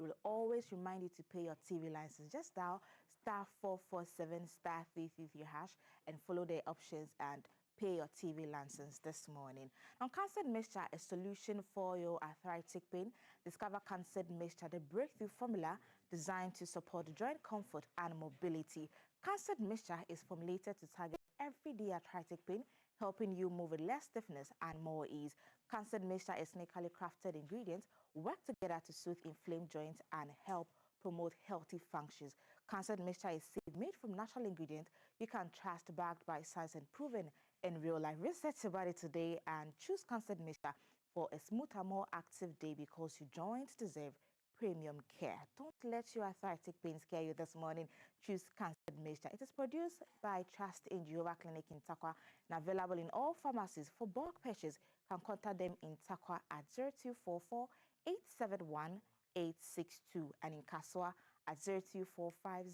It will always remind you to pay your TV license. Just dial *447 *333 hash and follow the options and pay your TV license this morning. Now, Cancer Mixture, a solution for your arthritic pain. Discover Cancer Mixture, the breakthrough formula designed to support joint comfort and mobility. Cancer Mixture is formulated to target everyday arthritic pain, helping you move with less stiffness and more ease. Cancer Mixture is sneakily crafted ingredients work together to soothe inflamed joints and help promote healthy functions. Cancer Mixture is safe, made from natural ingredients you can trust, backed by science and proven in real life. Research about it today and choose Cancer Mixture for a smoother, more active day because your joints deserve premium care. Don't let your arthritic pain scare you this morning. Choose Cancer Mixture. It is produced by Trust in Jehovah Clinic in Takwa and available in all pharmacies. For bulk purchase, you can contact them in Takwa at 0244 871 862 and in Kaswa at 0245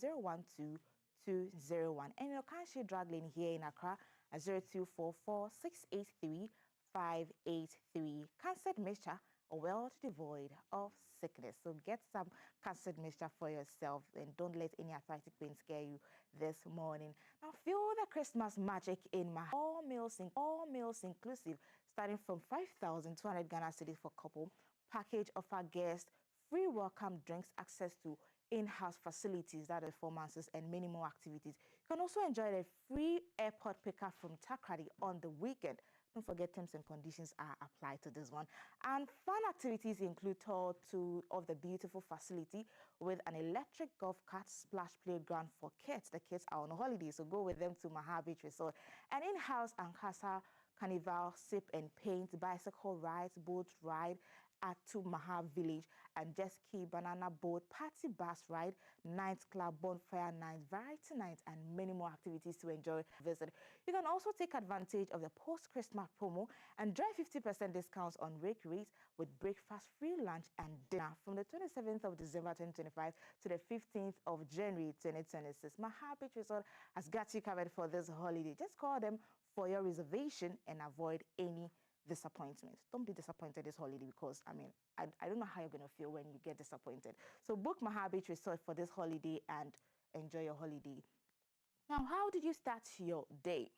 201. And in Okanshi Drug Lane here in Accra at 0244 683 583. Cancer Mixture, a world devoid of sickness. So get some Cancer Mixture for yourself and don't let any arthritic pain scare you this morning. Now feel the Christmas magic in my all meals inclusive, starting from 5,200 Ghana cedis for couple. Package offer guests free welcome drinks, access to in-house facilities, that are performances, and many more activities. You can also enjoy a free airport pickup from Takrady on the weekend. Don't forget, terms and conditions are applied to this one. And fun activities include tour of the beautiful facility with an electric golf cart, splash playground for kids. The kids are on holiday, so go with them to Maha Beach Resort. An in-house Ankasa Carnival, sip and paint, bicycle rides, boat ride at to Maha Village, and jet ski, banana boat, party bus ride, nightclub, bonfire night, variety night, and many more activities to enjoy. Visit. You can also take advantage of the post-Christmas promo and enjoy 50% discounts on rake rates with breakfast, free lunch, and dinner from the 27th of December 2025 to the 15th of January 2026. Maha Beach Resort has got you covered for this holiday. Just call them for your reservation and avoid any disappointment. Don't be disappointed this holiday because, I don't know how you're going to feel when you get disappointed. So book Maha Beach Resort for this holiday and enjoy your holiday. Now, how did you start your day?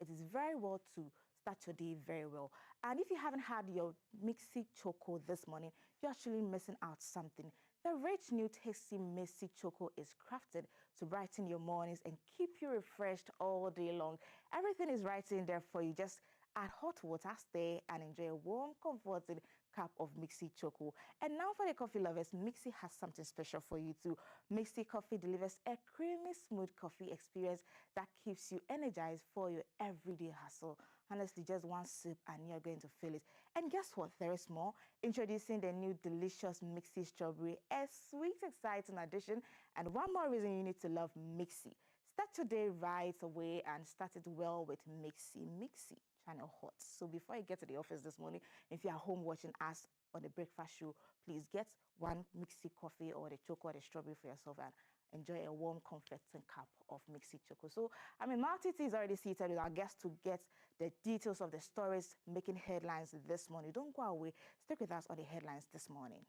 It is very well to start your day very well. And if you haven't had your Mixi Choco this morning, you're actually missing out something. The rich new tasty Mixi Choco is crafted to brighten your mornings and keep you refreshed all day long. Everything is right in there for you. Just add hot water, stay and enjoy a warm, comforting cup of Mixi Choco. And now for the coffee lovers, Mixi has something special for you too. Mixi Coffee delivers a creamy, smooth coffee experience that keeps you energized for your everyday hustle. Honestly, just one sip and you're going to feel it. And guess what? There is more. Introducing the new delicious Mixi Strawberry, a sweet, exciting addition. And one more reason you need to love Mixi. Start your day right away and start it well with Mixi. Mixi Channel Hot. So before you get to the office this morning, if you're home watching us on the breakfast show, please get one Mixi coffee or the choco or the strawberry for yourself and enjoy a warm, comforting cup of Mixi Choco. So, Maltiti is already seated with our guests to get the details of the stories making headlines this morning. Don't go away. Stick with us on the headlines this morning.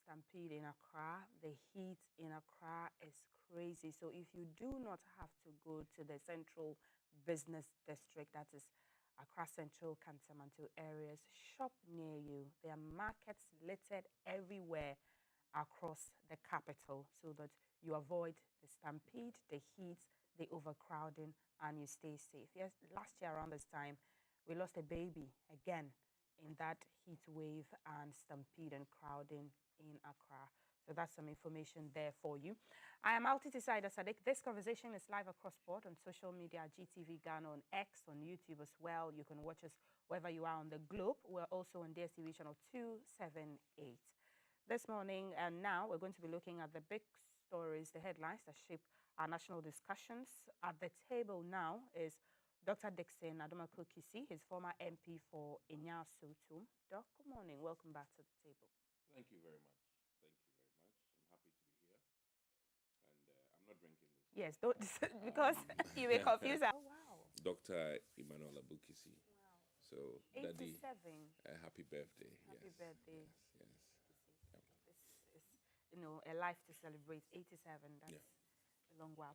stampede in Accra. The heat in Accra is crazy. So if you do not have to go to the central business district, that is Accra Central, Kantamanto areas, shop near you. There are markets littered everywhere across the capital so that you avoid the stampede, the heat, the overcrowding, and you stay safe. Yes, last year around this time, we lost a baby again in that heat wave and stampede and crowding in Accra. So that's some information there for you. I am Altiti Saida Sadiq. This conversation is live across board on social media, GTV Ghana, on X, on YouTube as well. You can watch us wherever you are on the globe. We're also on DSTV channel 278. This morning and now we're going to be looking at the big stories, the headlines that shape our national discussions. At the table now is Dr. Dixon Adomako Kisi, his former MP for Inya Sotum. Doc, good morning. Welcome back to the table. Thank you very much. Thank you very much. I'm happy to be here. And I'm not drinking this. Yes, don't, because you may confuse. Oh, wow. Dr. Emmanuel Abukisi. Wow. So, 87. Daddy, happy birthday. Happy birthday. Yes. Yep. This is, a life to celebrate. 87, that's a long while.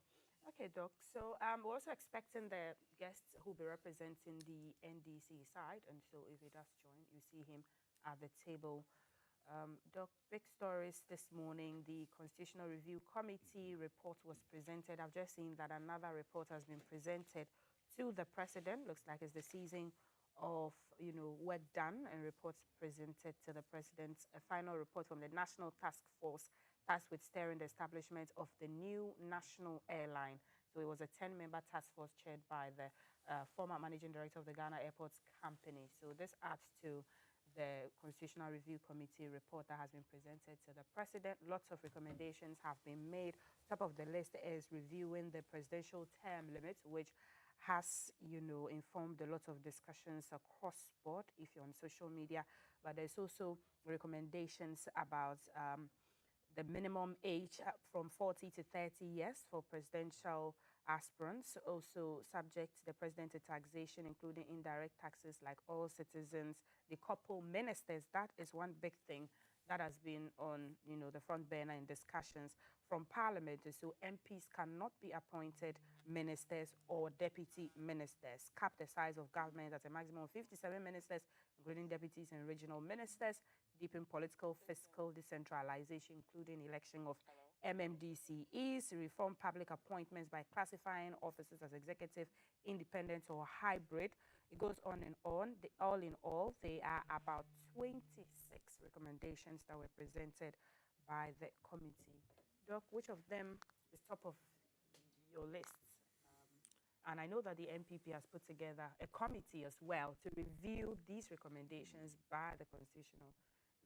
Okay, Doc. So we're also expecting the guests who'll be representing the NDC side. And so if he does join, you see him at the table. Doc, big stories this morning. The Constitutional Review Committee report was presented. I've just seen that another report has been presented to the president. Looks like it's the season of, work done, and reports presented to the president. A final report from the National Task Force tasked with steering the establishment of the new national airline. So it was a 10-member task force chaired by the former managing director of the Ghana Airports Company. So this adds to the Constitutional Review Committee report that has been presented to the president. Lots of recommendations have been made. Top of the list is reviewing the presidential term limit, which has, informed a lot of discussions across board if you're on social media. But there's also recommendations about the minimum age from 40 to 30 years for presidential aspirants, also subject the president to taxation, including indirect taxes like all citizens. The couple ministers, that is one big thing that has been on, the front burner in discussions from Parliament. So MPs cannot be appointed ministers or deputy ministers. Cap the size of government at a maximum of 57 ministers, including deputies and regional ministers. Deepen political fiscal decentralization, including election of MMDCEs, reform public appointments by classifying officers as executive, independent, or hybrid. It goes on and on. All in all, there are about 26 recommendations that were presented by the committee. Doc, which of them is top of your list? And I know that the NPP has put together a committee as well to review these recommendations by the Constitutional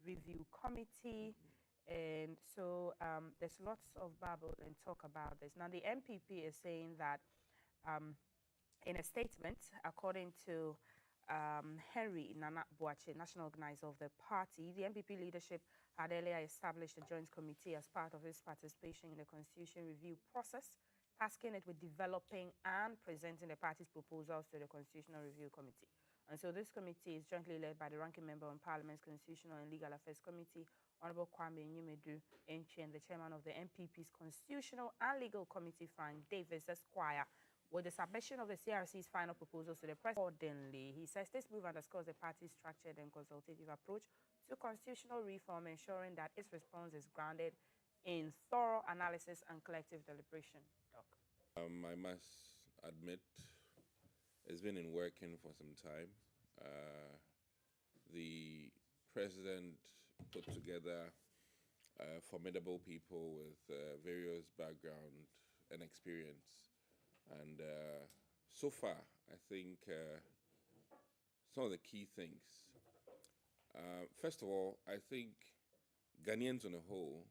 Review Committee. And so there's lots of babble and talk about this. Now, the NPP is saying that in a statement, according to Henry Nana Boache, national organizer of the party, the NPP leadership had earlier established a joint committee as part of its participation in the Constitution review process, tasking it with developing and presenting the party's proposals to the Constitutional Review Committee. And so this committee is jointly led by the ranking member on Parliament's Constitutional and Legal Affairs Committee, Honorable Kwame Nyumedu Enchi, and the chairman of the NPP's Constitutional and Legal Committee, Frank Davis Esquire, with the submission of the CRC's final proposals to the president. Accordingly, he says this move underscores the party's structured and consultative approach to constitutional reform, ensuring that its response is grounded in thorough analysis and collective deliberation. Doc. I must admit, it's been in working for some time. The president put together formidable people with various background and experience. And so far, I think some of the key things. First of all, I think Ghanaians on a whole,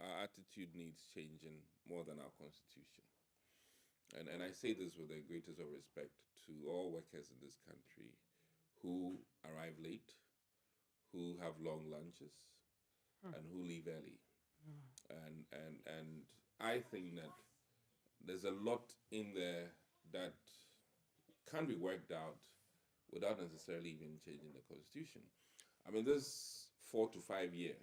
our attitude needs changing more than our constitution. And I say this with the greatest of respect to all workers in this country who arrive late, who have long lunches, and who leave early. And I think that there's a lot in there that can be worked out without necessarily even changing the constitution. I mean, this 4 to 5 year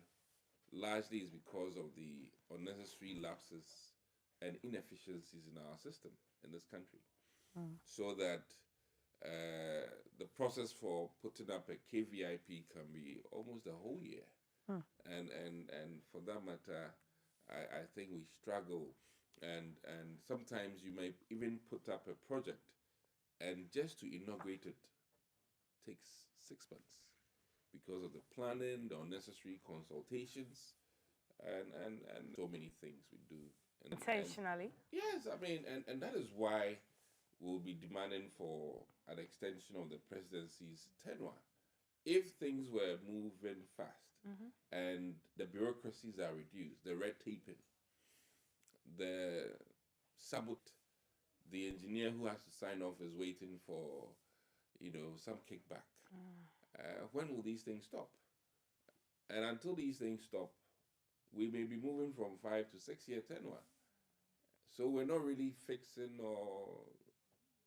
largely is because of the unnecessary lapses and inefficiencies in our system in this country. So that the process for putting up a KVIP can be almost a whole year. And for that matter, I think we struggle. And sometimes you may even put up a project, and just to inaugurate it takes 6 months because of the planning, the unnecessary consultations, and so many things we do. Intentionally? Yes, I mean, and that is why we'll be demanding for an extension of the presidency's tenure. If things were moving fast and the bureaucracies are reduced, the red taping, the the engineer who has to sign off is waiting for, some kickback. When will these things stop? And until these things stop, we may be moving from 5 to 6 year tenure. So we're not really fixing or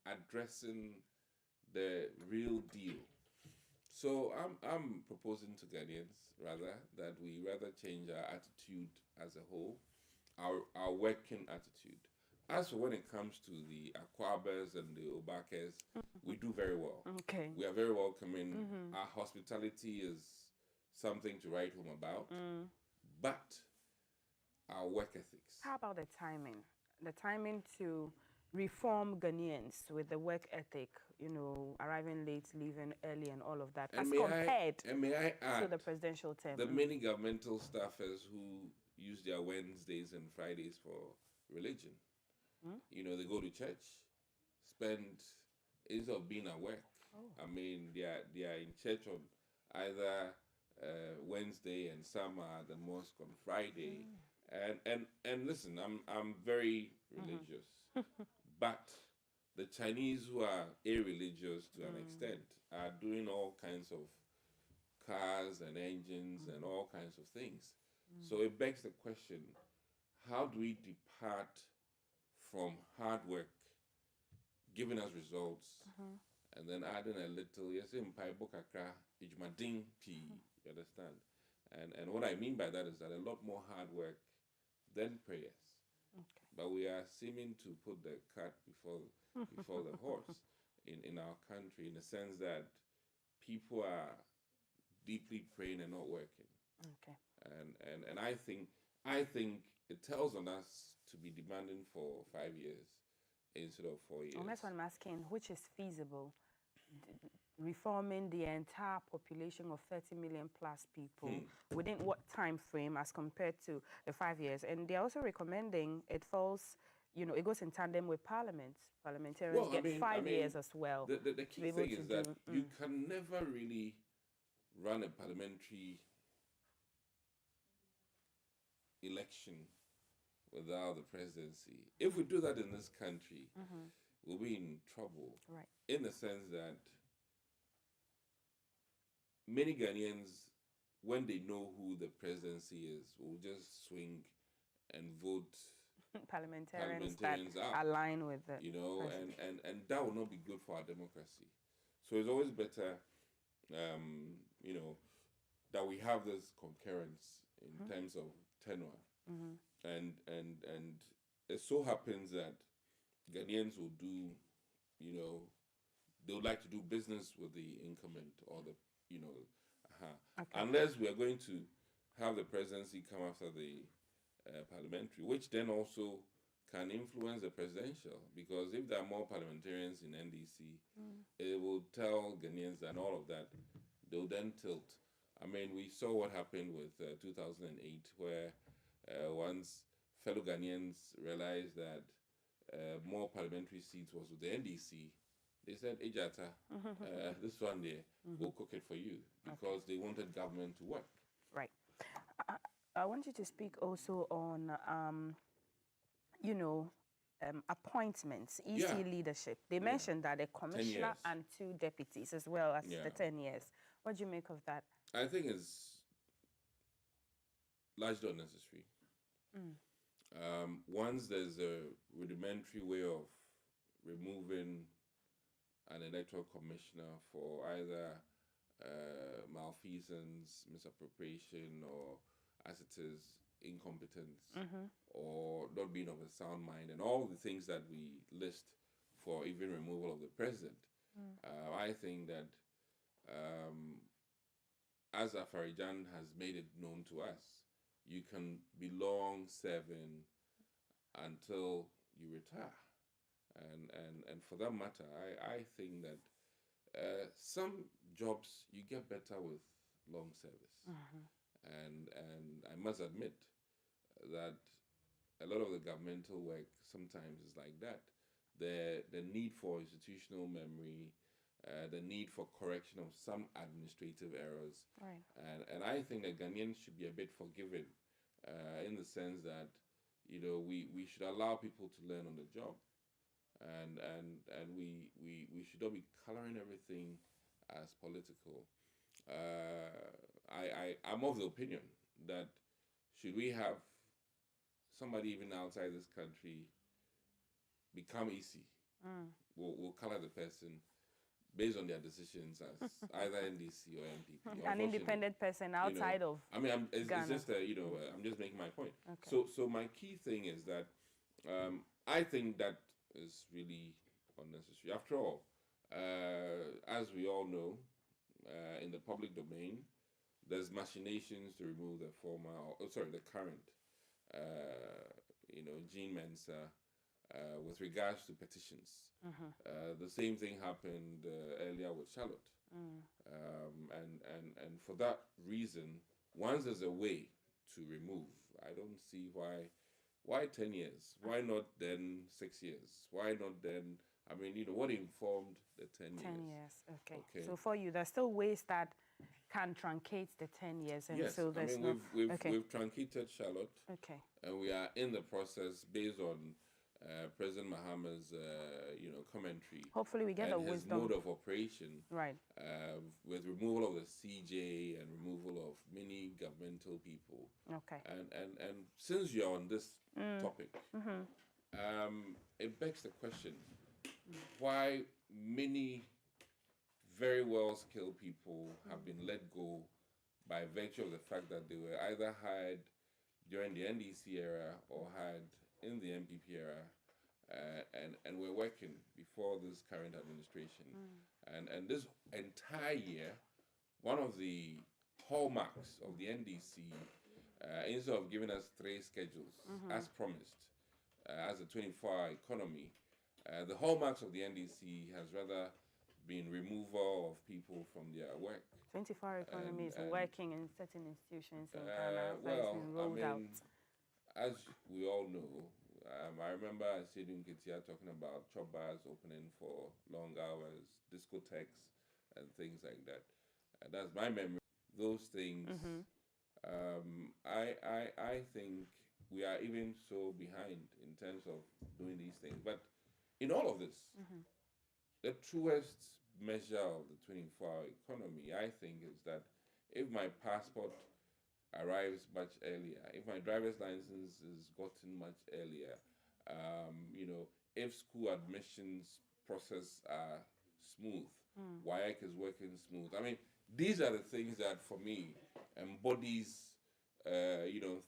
addressing the real deal. So I'm proposing to Ghanaians rather that we rather change our attitude as a whole, our working attitude. As for when it comes to the Akwabas and the Obakers, we do very well. Okay. We are very welcoming. Our hospitality is something to write home about. But our work ethics. How about the timing? The timing to reform Ghanaians with the work ethic, arriving late, leaving early, and all of that, as compared may I add to the presidential term. The many governmental staffers who use their Wednesdays and Fridays for religion. They go to church, spend, instead of being at work. I mean, they are in church on either Wednesday, and some are at the mosque on Friday. And listen, I'm very religious, but the Chinese who are irreligious to an extent are doing all kinds of cars and engines and all kinds of things. So it begs the question: how do we depart from hard work, giving us results, and then adding a little, you understand? And what I mean by that is that a lot more hard work than prayers. Okay. But we are seeming to put the cart before the horse in our country, in the sense that people are deeply praying and not working. Okay. And I think it tells on us to be demanding for 5 years instead of 4 years. Well, that's what I'm asking, which is feasible? Reforming the entire population of 30 million plus people within what time frame as compared to the 5 years? And they're also recommending it falls, it goes in tandem with parliament. Parliamentarians get 5 years as well. The key thing is that you can never really run a parliamentary election without the presidency. If we do that in this country, we'll be in trouble. Right. In the sense that many Ghanaians, when they know who the presidency is, will just swing and vote parliamentarians that align with it. And that will not be good for our democracy. So it's always better, that we have this concurrence in terms of tenure. And it so happens that Ghanaians will do, they would like to do business with the incumbent or the, unless we are going to have the presidency come after the parliamentary, which then also can influence the presidential, because if there are more parliamentarians in NDC, it will tell Ghanaians and all of that, they'll then tilt. I mean, we saw what happened with 2008, where once fellow Ghanaians realized that more parliamentary seats was with the NDC, they said, Ejata, this one there, we'll cook it for you, because they wanted government to work. Right. I want you to speak also on, appointments, EC leadership. They mentioned that a commissioner and 2 deputies as well as the 10 years. What do you make of that? I think it's largely unnecessary. Once there's a rudimentary way of removing an electoral commissioner for either malfeasance, misappropriation, or as it is, incompetence, or not being of a sound mind, and all the things that we list for even removal of the president. I think that as Afarijan has made it known to us, you can be long serving until you retire. And for that matter, I think that some jobs you get better with long service. And I must admit that a lot of the governmental work sometimes is like that. The need for institutional memory, the need for correction of some administrative errors. Right. And I think that Ghanaians should be a bit forgiving in the sense that, we should allow people to learn on the job. And we should not be coloring everything as political. I'm of the opinion that should we have somebody even outside this country become EC, we'll color the person based on their decisions as either NDC or MPP. An independent person outside of it's Ghana. just I'm just making my point. Okay. So my key thing is that I think that is really unnecessary. After all, as we all know, in the public domain, there's machinations to remove the current, Jean Mensa, with regards to petitions. The same thing happened earlier with Charlotte. And for that reason, once there's a way to remove, I don't see why 10 years? Why not then 6 years? Why not then? I mean, what informed the 10 years? 10 years, okay. So for you, there's still ways that can truncate the 10 years, and yes, so there's we've truncated Charlotte. Okay. And we are in the process based on President Mahama's, commentary. Hopefully we get and a his wisdom. mode of operation. Right. With removal of the CJ and removal of many governmental people. Okay. And since you're on this topic, it begs the question, why many very well-skilled people have been let go by virtue of the fact that they were either hired during the NDC era or hired in the MPP era, and were working before this current administration. And this entire year, one of the hallmarks of the NDC, instead of giving us 3 schedules, as promised, as a 24-hour economy, the hallmarks of the NDC has rather been removal of people from their work. 24-hour economy is working in certain institutions in Ghana that has been rolled out. As we all know, I remember Asiedun Ketia talking about chop bars opening for long hours, discotheques, and things like that. And that's my memory. Those things, I think we are even so behind in terms of doing these things. But in all of this, the truest measure of the 24-hour economy, I think, is that if my passport arrives much earlier, if my driver's license is gotten much earlier, if school admissions process are smooth, WIAC is working smooth. I mean, these are the things that, for me, embodies,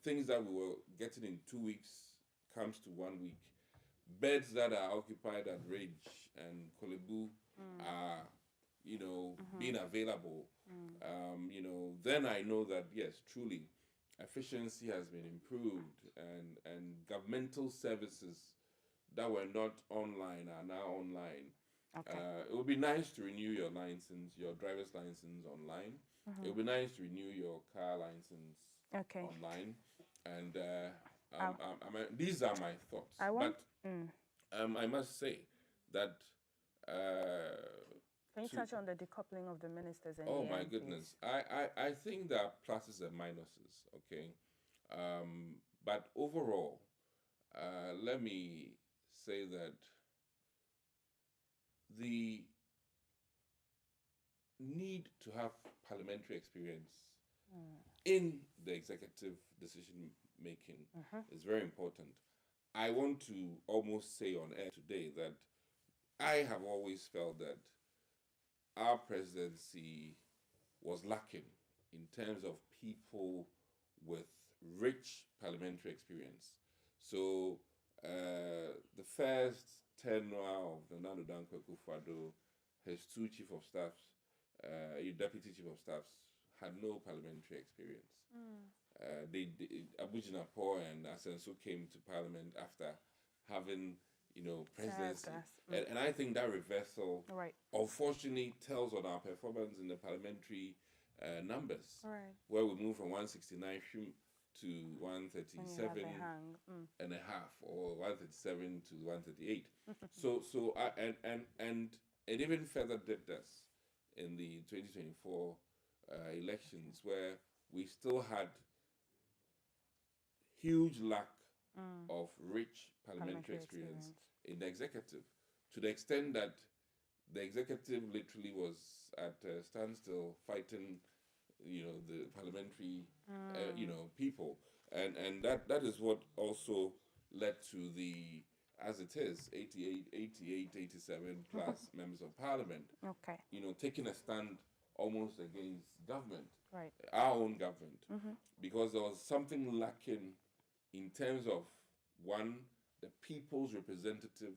things that we were getting in 2 weeks comes to 1 week. Beds that are occupied at Ridge and Kolebu are, being available. Then I know that, yes, truly, efficiency has been improved, and governmental services that were not online are now online. Okay. It would be nice to renew your license, your driver's license online. It would be nice to renew your car license online. And these are my thoughts. I must say that... Can you touch on the decoupling of the ministers? And oh, my goodness. I think there are pluses and minuses, okay? But overall, let me say that the need to have parliamentary experience in the executive decision making is very important. I want to almost say on air today that I have always felt that our presidency was lacking in terms of people with rich parliamentary experience. So the first tenure of the Nana Dankwa Akufo-Addo, his two chief of staffs, deputy chief of staffs, had no parliamentary experience. Abu Jinapor and Asenso came to parliament after having, presidency. And I think that reversal, unfortunately, tells on our performance in the parliamentary numbers, where we moved from 169 to 137 and a half, or 137 to 138. And it even further dipped us in the 2024 elections, where we still had huge lack of rich parliamentary experience in the executive, to the extent that the executive literally was at a standstill fighting, the parliamentary, people, and that is what also led to the, as it is, 88, 87 plus members of parliament, taking a stand almost against government, our own government, because there was something lacking in terms of, one, the people's representative,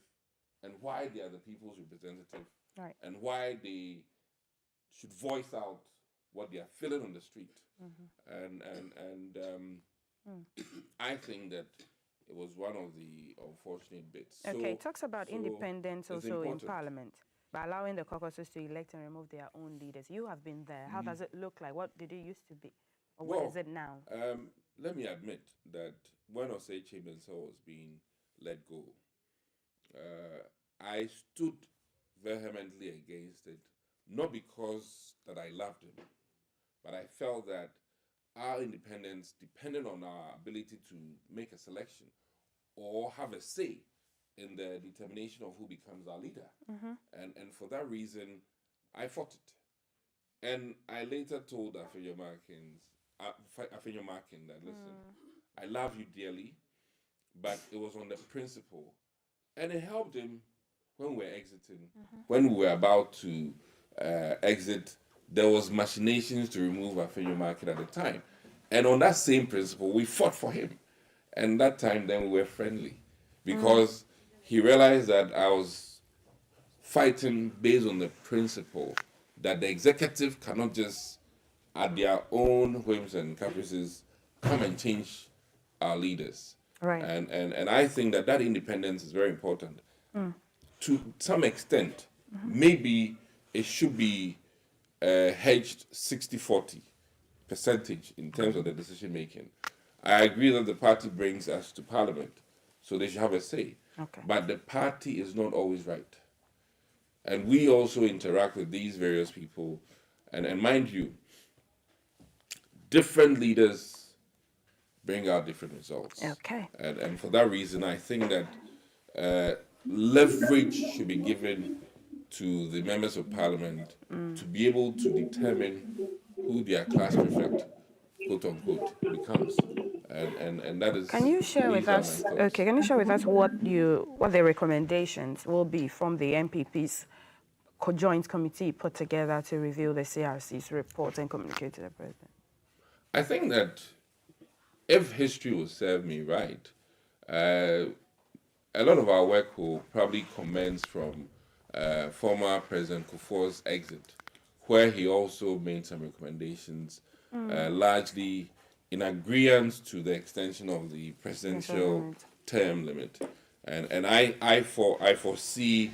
and why they are the people's representative, and why they should voice out what they are feeling on the street. And I think that it was one of the unfortunate bits. Okay, it talks about independence also in Parliament, by allowing the caucuses to elect and remove their own leaders. You have been there. How does it look like? What did it used to be? Or what is it now? Let me admit that when Osei Chamberlain was being let go, I stood vehemently against it, not because that I loved him, but I felt that our independence depended on our ability to make a selection or have a say in the determination of who becomes our leader. And for that reason, I fought it. And I later told Afenyo Markin that, listen, I love you dearly, but it was on the principle. And it helped him when we were exiting. When we were about to exit, there was machinations to remove Afenyo Markin at the time. And on that same principle, we fought for him. And that time, then we were friendly, because he realized that I was fighting based on the principle that the executive cannot just, at their own whims and caprices, come and change our leaders. And I think that independence is very important. To some extent, maybe it should be hedged 60-40 percentage in terms of the decision making. I agree that the party brings us to parliament, so they should have a say. But the party is not always right. And we also interact with these various people. And mind you, different leaders bring out different results. And for that reason, I think that leverage should be given to the members of parliament to be able to determine who their class prefect, quote unquote, becomes. And that is. Can you share with us? Okay, can you share with us what the recommendations will be from the MPP's joint committee put together to review the CRC's report and communicate to the president? I think that if history will serve me right, a lot of our work will probably commence from former President Kufuor's exit, where he also made some recommendations, largely in agreement to the extension of the presidential term limit. And I foresee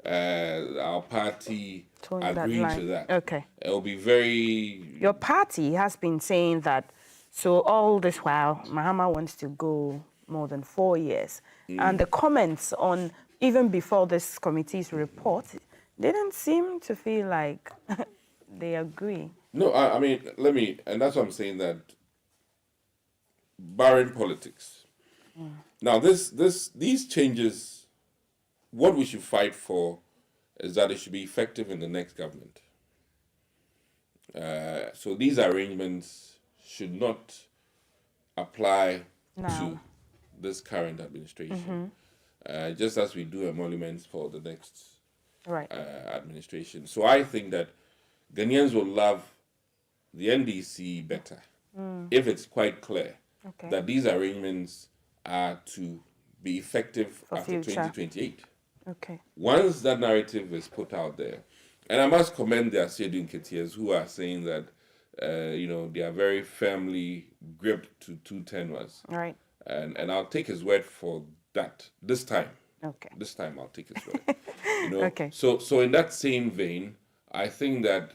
our party agreeing to that. Okay. It will be very... Your party has been saying that, so all this while, Mahama wants to go more than 4 years. And the comments on, even before this committee's report, didn't seem to feel like they agree. No, I mean, and that's what I'm saying, that barring politics. Now, these changes, what we should fight for is that it should be effective in the next government. So these arrangements should not apply to this current administration, just as we do emoluments for the next administration. So I think that Ghanaians will love the NDC better if it's quite clear Okay. that these arrangements are to be effective For after future. 2028. Okay. Once that narrative is put out there, and I must commend the Asiedu Nketiahs who are saying that, they are very firmly gripped to 2 tenures. Right. And I'll take his word for that this time. Okay. This time I'll take his word. Okay. So in that same vein, I think that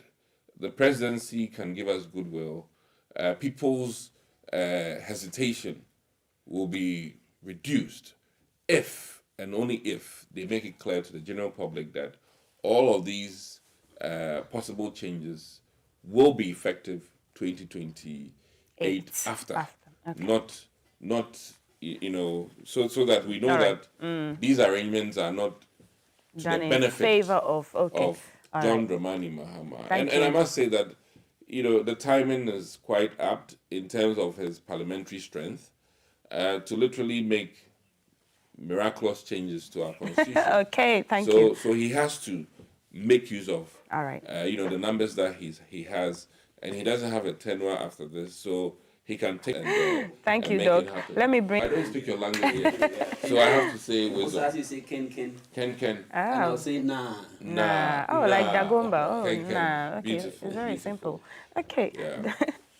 the presidency can give us goodwill. People's hesitation will be reduced if and only if they make it clear to the general public that all of these possible changes will be effective 2028 after. Okay. Not so that we know that these arrangements are not to Done the in benefit favor of John Dramani Mahama. Thank And I you. must say that the timing is quite apt in terms of his parliamentary strength to literally make miraculous changes to our constitution. Okay, thank you. So he has to make use of All right. the numbers that he has, and he doesn't have a tenure after this, so he can take and Thank you, make Doc. it happen. Let me bring. I don't speak your language yet, so I have to say Also, wisdom. as you say, Ken. Ken. And I'll Oh, say, nah. nah. Oh, like Dagomba. Oh, Ken. nah. Okay, Beautiful, it's very beautiful. simple. Okay. Yeah.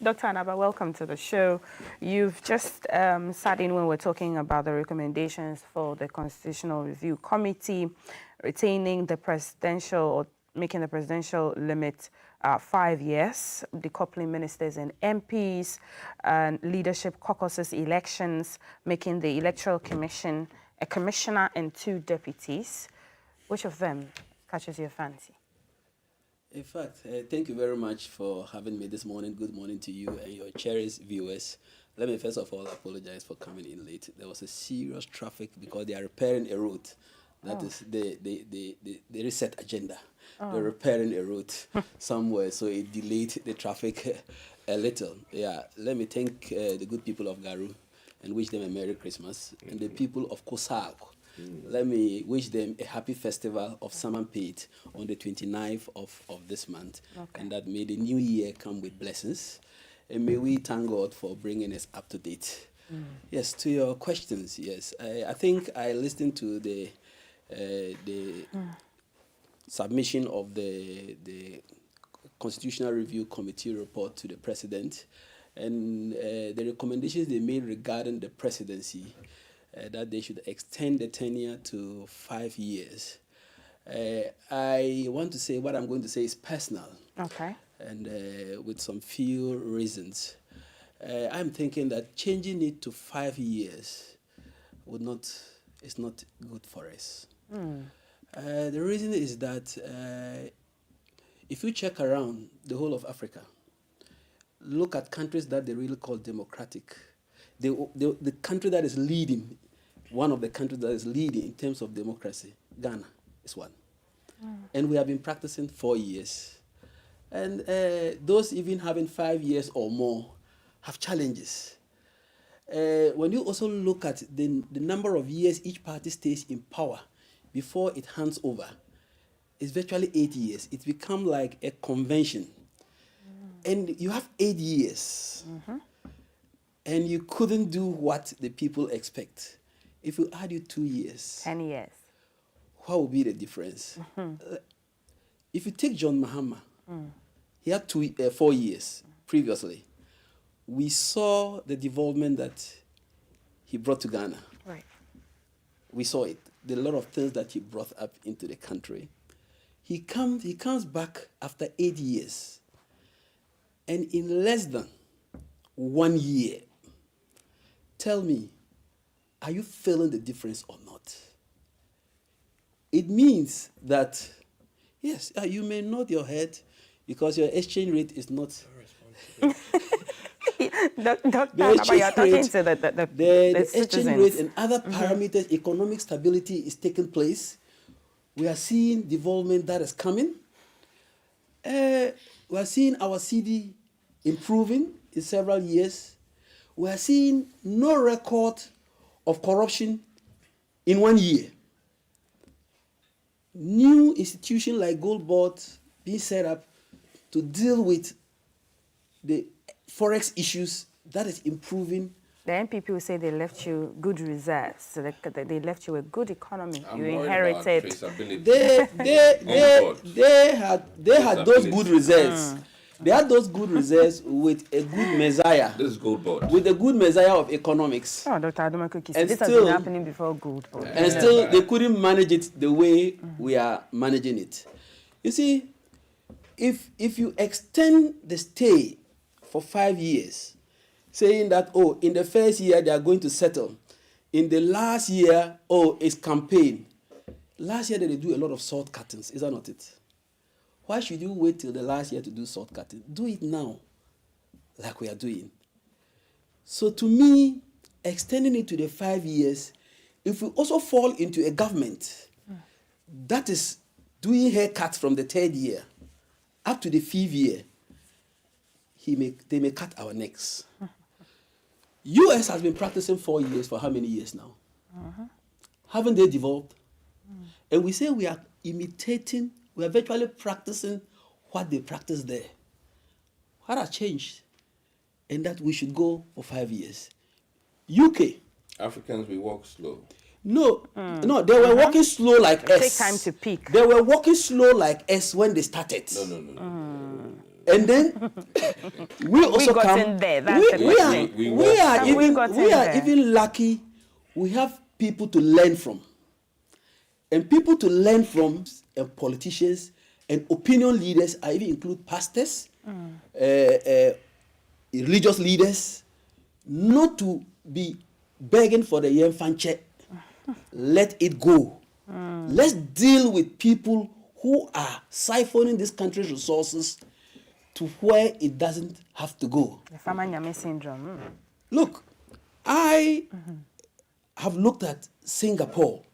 Dr. Anaba, welcome to the show. You've just sat in when we're talking about the recommendations for the Constitutional Review Committee, retaining the presidential or making the presidential limit 5 years, decoupling ministers and MPs, and leadership caucuses elections, making the Electoral Commission a commissioner and 2 deputies. Which of them catches your fancy? In fact, thank you very much for having me this morning. Good morning to you and your cherished viewers. Let me first of all apologize for coming in late. There was a serious traffic because they are repairing a road. That is the reset agenda. They're repairing a road somewhere, so it delayed the traffic a little. Yeah, let me thank the good people of Garu and wish them a Merry Christmas. And the people of Kosak, let me wish them a happy festival of Samampate on the 29th of this month. Okay. And that may the new year come with blessings. And may we thank God for bringing us up to date. Yes, to your questions, yes. I think I listened to the submission of the Constitutional Review Committee report to the President, and the recommendations they made regarding the presidency, that they should extend the tenure to 5 years. I want to say what I'm going to say is personal. Okay. And with some few reasons. I'm thinking that changing it to 5 years is not good for us. The reason is that if you check around the whole of Africa, look at countries that they really call democratic. The country that is leading, one of the countries that is leading in terms of democracy, Ghana is one. And we have been practicing 4 years. And those even having 5 years or more have challenges. When you also look at the number of years each party stays in power before it hands over, it's virtually 8 years. It's become like a convention. And you have 8 years. And you couldn't do what the people expect. If you add you 2 years, 10 years. what will be the difference? If you take John Mahama, he had 4 years previously. We saw the development that he brought to Ghana. Right. We saw it. There are a lot of things that he brought up into the country. He comes back after 8 years. And in less than 1 year, tell me, are you feeling the difference or not? It means that, yes, you may nod your head because your exchange rate is not... Dr. The Anaba, exchange you're talking rate- to the the exchange citizens. rate and other parameters, economic stability is taking place. We are seeing development that is coming. We are seeing our CD improving in several years. We are seeing no record of corruption in 1 year. New institutions like Gold Board being set up to deal with the forex issues, that is improving The NPP will say they left you good reserves. So they left you a good economy. I'm You worried inherited. about traceability. They had those good reserves. They had those good reserves with a good messiah. This is gold board. With a good messiah of economics. Oh, Dr. Adomako, And this has still- been happening before gold board. And still, they couldn't manage it the way we are managing it. You see, if you extend the stay for 5 years, saying that, oh, in the first year they are going to settle, in the last year, oh, it's campaign. Last year they do a lot of salt cuttings, is that not it? Why should you wait till the last year to do salt cutting? Do it now, like we are doing. So to me, extending it to the 5 years, if we also fall into a government that is doing haircuts from the 3rd year up to the 5th year, they may cut our necks. US has been practicing 4 years for how many years now? Haven't they devolved? And we say we are imitating, we are virtually practicing what they practice there. What has changed? And that we should go for 5 years. UK. Africans, we walk slow. No, they were walking slow like us. Take time to peak. They were walking slow like us when they started. No. And then we also got come. in there, that's the we question. are even lucky. We have people to learn from, and people to learn from, and politicians and opinion leaders. I even include pastors, religious leaders, not to be begging for the Yemfanche. Let it go. Let's deal with people who are siphoning this country's resources to where it doesn't have to go. The Famanyame syndrome. Look, I have looked at Singapore,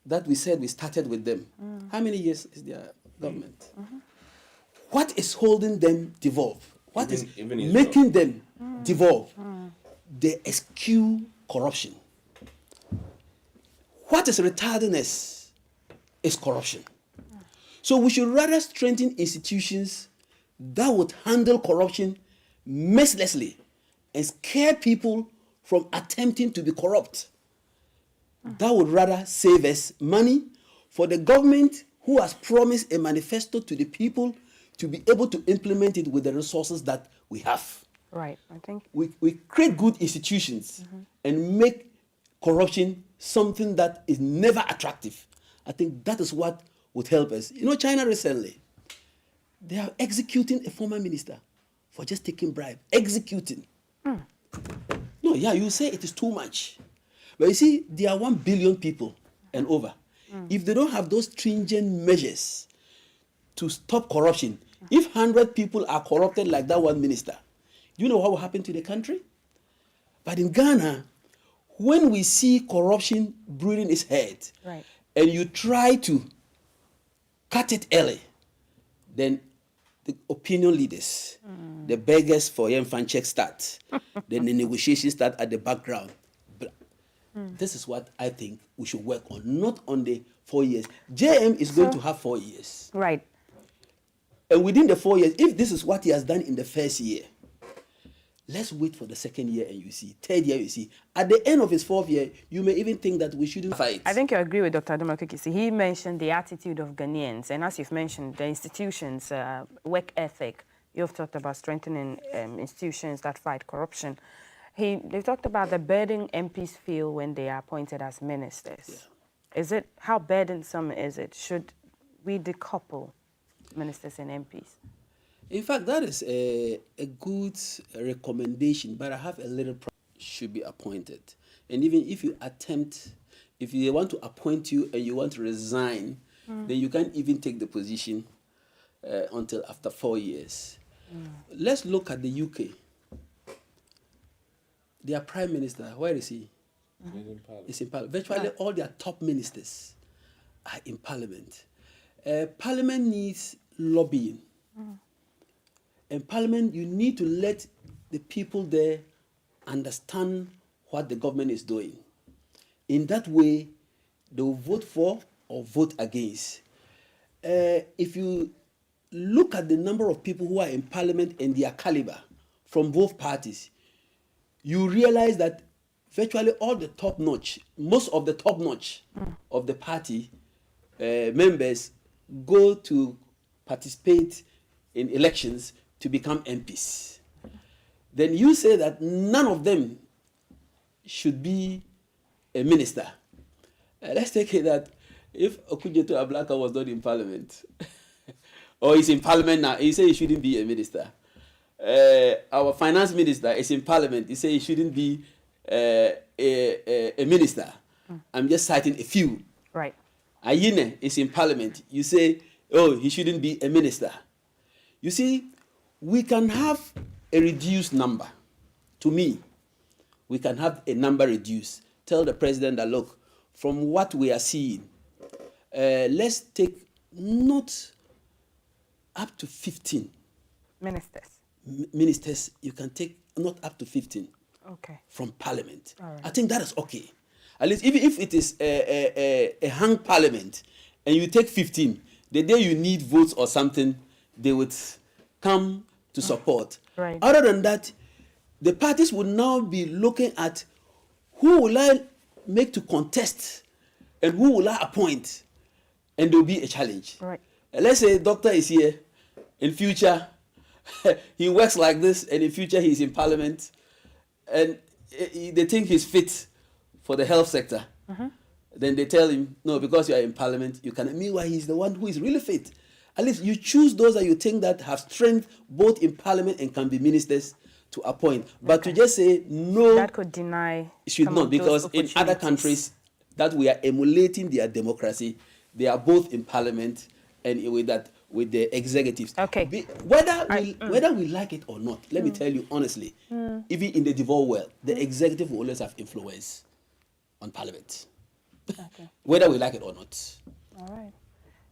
that we said we started with them. How many years is their government? What is holding them devolve? What is making them devolve? They eschew corruption. What is retarding us is corruption. So we should rather strengthen institutions that would handle corruption mercilessly and scare people from attempting to be corrupt. That would rather save us money for the government who has promised a manifesto to the people to be able to implement it with the resources that we have. Right, I think. We create good institutions and make corruption something that is never attractive. I think that is what would help us. You know, China recently, they are executing a former minister for just taking bribe. Executing. No, yeah, you say it is too much. But you see, there are 1 billion people and over. If they don't have those stringent measures to stop corruption, if 100 people are corrupted like that one minister, do you know what will happen to the country? But in Ghana, when we see corruption breeding its head, Right. and you try to cut it early, then the opinion leaders, the beggars for Yemfanchek start, then the negotiations start at the background. But this is what I think we should work on, not on the 4 years. JM is going to have 4 years. Right. And within the 4 years, if this is what he has done in the first year, let's wait for the 2nd year and you see. 3rd year, you see. At the end of his 4th year, you may even think that we shouldn't fight. I think you agree with Dr. Adomako Kisi. He mentioned the attitude of Ghanaians, and as you've mentioned, the institutions, work ethic. You've talked about strengthening institutions that fight corruption. They talked about the burden MPs feel when they are appointed as ministers. Yeah. Is it, how burdensome is it? Should we decouple ministers and MPs? In fact, that is a good recommendation, but I have a little problem. Should be appointed. And even if you attempt, if they want to appoint you and you want to resign, then you can't even take the position until after 4 years. Let's look at the UK. Their prime minister, where is he? He's in parliament. Virtually all their top ministers are in parliament. Parliament needs lobbying. In parliament, you need to let the people there understand what the government is doing. In that way, they will vote for or vote against. If you look at the number of people who are in parliament and their caliber from both parties, you realize that virtually all the top notch, most of the top notch of the party members go to participate in elections to become MPs. Then you say that none of them should be a minister. Let's take it that if Okudzeto Ablaka was not in parliament, or he's in parliament now, he say he shouldn't be a minister. Our finance minister is in parliament, he say he shouldn't be a minister. I'm just citing a few. Right. Ayine is in parliament, you say, oh, he shouldn't be a minister. You see, we can have a reduced number. To me, we can have a number reduced. Tell the president that, look, from what we are seeing, let's take not up to 15 Ministers. Ministers. You can take not up to 15 Okay. from parliament. All right. I think that is okay. At least if it is a hung parliament and you take 15, the day you need votes or something, they would come to support. Right. Other than that, the parties would now be looking at who will I make to contest and who will I appoint, and there will be a challenge. Right. Let's say a doctor is here, in future he works like this, and in future he's in parliament, and they think he's fit for the health sector. Then they tell him, no, because you are in parliament, you can. Meanwhile, he's the one who is really fit. At least you choose those that you think that have strength both in parliament and can be ministers to appoint. But to just say no, that could deny. it should not, because in other countries that we are emulating their democracy, they are both in parliament and with the executives. Okay. Whether we like it or not, let me tell you honestly, even in the devolved world, the executive will always have influence on parliament. Okay. Whether we like it or not. All right.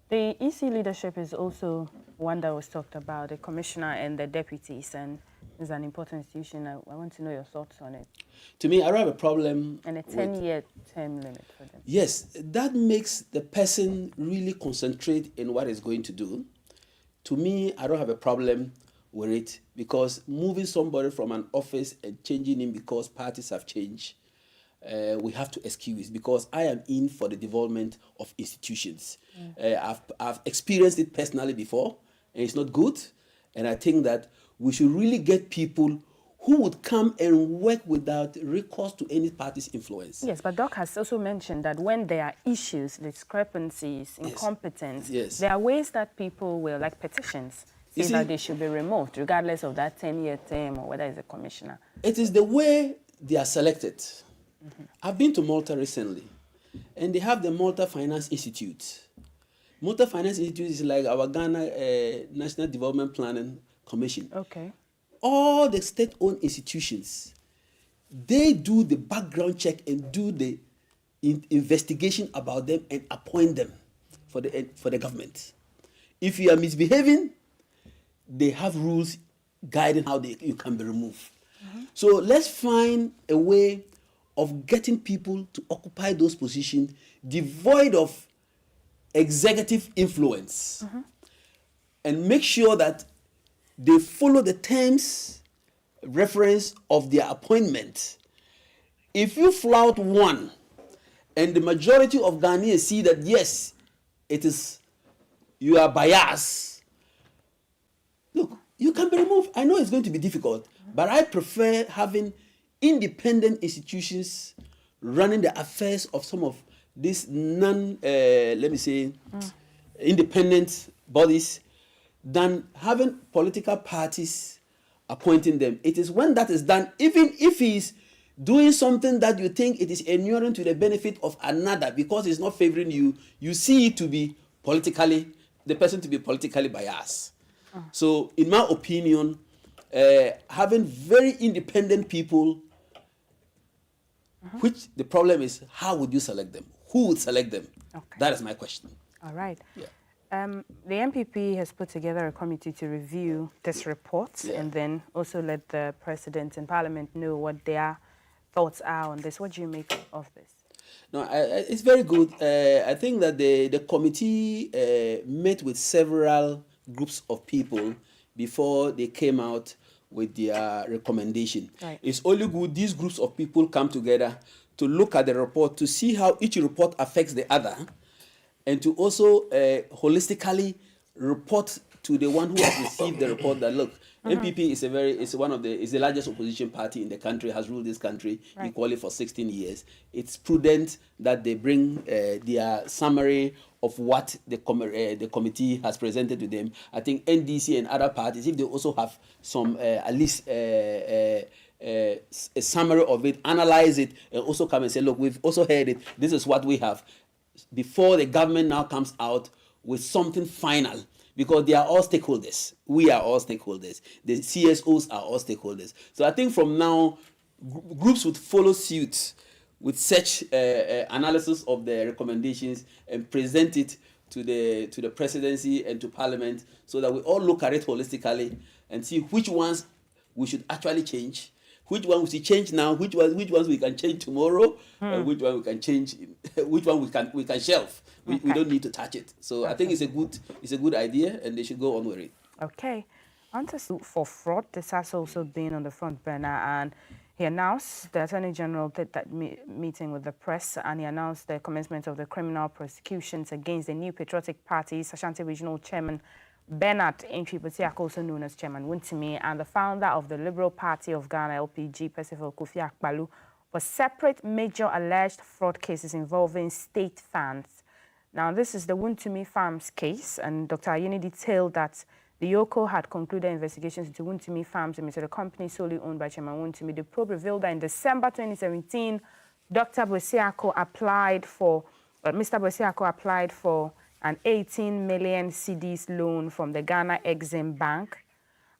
The EC leadership is also one that was talked about, the commissioner and the deputies, and it's an important institution. I want to know your thoughts on it. To me, I don't have a problem. And a 10-year term limit for them. Yes, that makes the person really concentrate in what he's going to do. To me, I don't have a problem with it, because moving somebody from an office and changing him because parties have changed, we have to excuse, because I am in for the development of institutions. I've experienced it personally before, and it's not good. And I think that we should really get people who would come and work without recourse to any party's influence. Yes, but Doc has also mentioned that when there are issues, discrepancies, incompetence, there are ways that people will, like petitions, say that they should be removed, regardless of that 10-year term or whether it's a commissioner. It is the way they are selected. I've been to Malta recently, and they have the Malta Finance Institute. Malta Finance Institute is like our Ghana National Development Planning Commission. Okay. All the state-owned institutions, they do the background check and do the investigation about them and appoint them for the government. If you are misbehaving, they have rules guiding how you can be removed. So let's find a way of getting people to occupy those positions devoid of executive influence, and make sure that they follow the terms reference of their appointment. If you flout one and the majority of Ghanaians see that yes, you are biased, look, you can be removed. I know it's going to be difficult, but I prefer having independent institutions running the affairs of some of these independent bodies than having political parties appointing them. It is when that is done, even if he's doing something that you think it is inuring to the benefit of another because it's not favoring you, you see it to be the person to be politically biased. So in my opinion, having very independent people, which the problem is, how would you select them? Who would select them? Okay. That is my question. All right. Yeah. The MPP has put together a committee to review this report and then also let the President and Parliament know what their thoughts are on this. What do you make of this? No, it's very good. I think that the committee met with several groups of people before they came out with their recommendation. Right. It's only good these groups of people come together to look at the report, to see how each report affects the other, and to also holistically report to the one who has received the report that, look, NPP is the largest opposition party in the country, has ruled this country equally for 16 years. It's prudent that they bring their summary of what the committee has presented to them. I think NDC and other parties, if they also have some, at least a summary of it, analyze it, and also come and say, look, we've also heard it, this is what we have, before the government now comes out with something final, because they are all stakeholders. We are all stakeholders. The CSOs are all stakeholders. So I think from now, groups would follow suit with such analysis of the recommendations and present it to the presidency and to parliament, so that we all look at it holistically and see which ones we should actually change, which one we should change now, which ones we can change tomorrow, and which one we can change, which one we can shelve. We don't need to touch it. So I think it's a good idea, and they should go on with it. Okay. On to suit for fraud. This has also been on the front burner, and he announced, the Attorney General did that meeting with the press, and he announced the commencement of the criminal prosecutions against the New Patriotic Party's Ashanti Regional Chairman Bernard Antwi Bosiako, also known as Chairman Wontumi, and the founder of the Liberal Party of Ghana, LPG, Percival Kofi Akpaloo, for separate major alleged fraud cases involving state funds. Now, this is the Wontumi Farms case, and Dr. Ayeni detailed that the Yoko had concluded investigations into Wontumi Farms Limited, a company solely owned by Chairman Wontumi. The probe revealed that in December 2017, Mr. Bosiako applied for an 18 million cedis loan from the Ghana Exim Bank